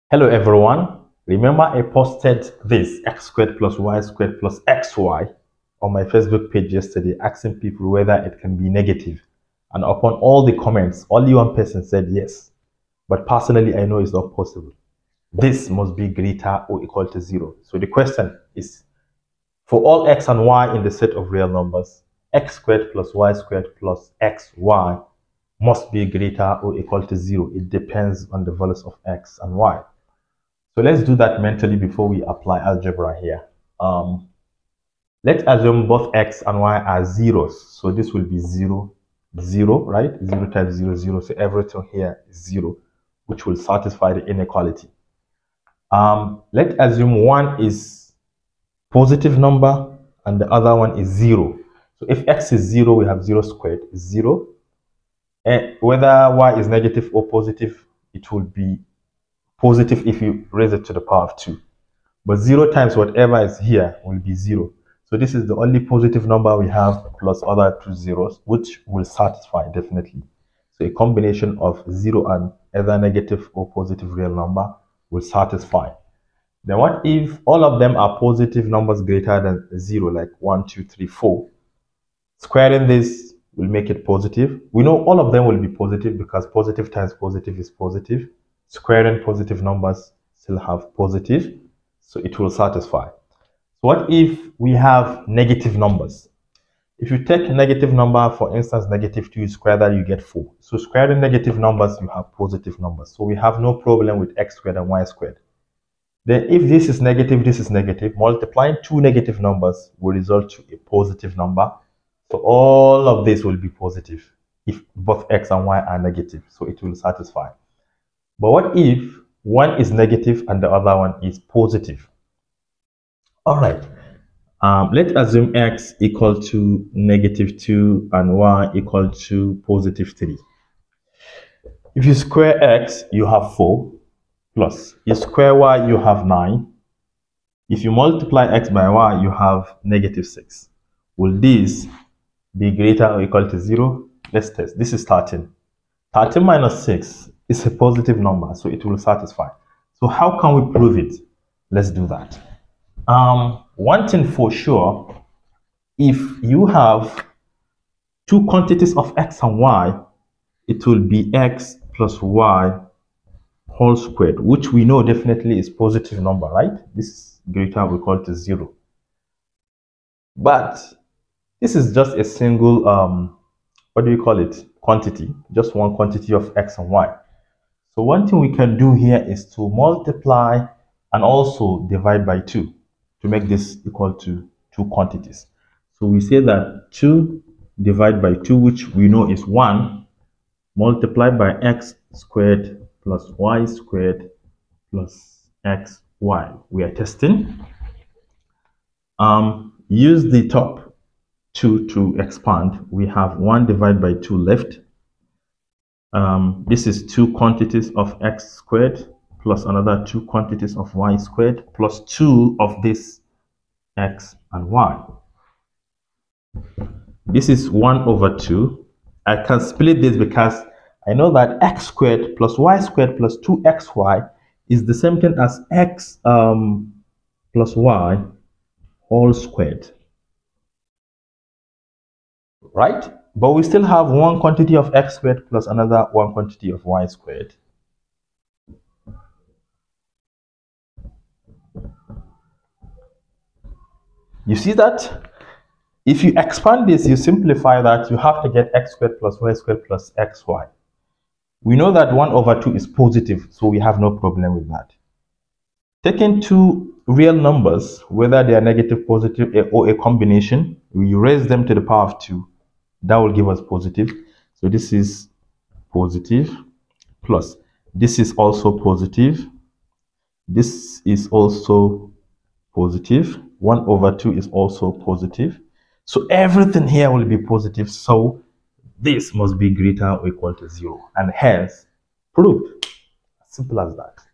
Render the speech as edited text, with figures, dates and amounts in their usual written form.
Hello everyone. Remember I posted this x²+y²+xy on my Facebook page yesterday asking people whether it can be negative. And upon all the comments, only one person said yes. But personally, I know it's not possible. This must be greater or equal to 0. So the question is, for all x and y in the set of real numbers, x²+y²+xy must be greater or equal to 0. It depends on the values of x and y. So let's do that mentally before we apply algebra here. Let's assume both x and y are zeros. So this will be 0, 0, right? 0 times 0, 0. So everything here is 0, which will satisfy the inequality. Let's assume one is positive number and the other one is 0. So if x is 0, we have 0 squared is 0. And whether y is negative or positive, it will be positive if you raise it to the power of 2. But 0 times whatever is here will be 0. So this is the only positive number we have plus other 2 zeros, which will satisfy definitely. So a combination of 0 and either negative or positive real number will satisfy. Then what if all of them are positive numbers greater than 0, like 1, 2, 3, 4? Squaring this will make it positive. We know all of them will be positive because positive times positive is positive. Squaring positive numbers still have positive, so it will satisfy. So what if we have negative numbers? If you take a negative number, for instance, negative 2, you square that, you get 4. So squaring negative numbers, you have positive numbers. So we have no problem with x squared and y squared. Then if this is negative, multiplying two negative numbers will result to a positive number. So all of this will be positive if both x and y are negative, so it will satisfy. But what if one is negative and the other one is positive? All right. Let's assume x equal to -2 and y equal to +3. If you square x, you have 4, plus you square y, you have 9. If you multiply x by y, you have -6. Will this be greater or equal to 0? Let's test. This is 13. 13 minus 6 is a positive number, so it will satisfy. So how can we prove it? Let's do that. One thing for sure, if you have two quantities of x and y, it will be x plus y whole squared, which we know definitely is positive number, right? This is greater or equal to 0. But this is just a single, what do you call it? Quantity, just one quantity of x and y. So one thing we can do here is to multiply and also divide by 2 to make this equal to two quantities. So we say that 2 divided by 2, which we know is 1, multiplied by x squared plus y squared plus xy. We are testing. Use the top 2 to expand. We have 1 divided by 2 left. This is 2 quantities of x squared plus another 2 quantities of y squared plus 2 of this x and y. This is 1/2. I can split this because I know that x squared plus y squared plus 2xy is the same thing as x plus y whole squared. Right? But we still have one quantity of x squared plus another one quantity of y squared. You see that? If you expand this, you simplify that, you have to get x squared plus y squared plus xy. We know that 1/2 is positive, so we have no problem with that. Taking two real numbers, whether they are negative, positive, or a combination, we raise them to the power of 2. That will give us positive. So this is positive plus this is also positive. This is also positive. 1/2 is also positive. So everything here will be positive. So this must be greater or equal to 0. And hence, proved. Simple as that.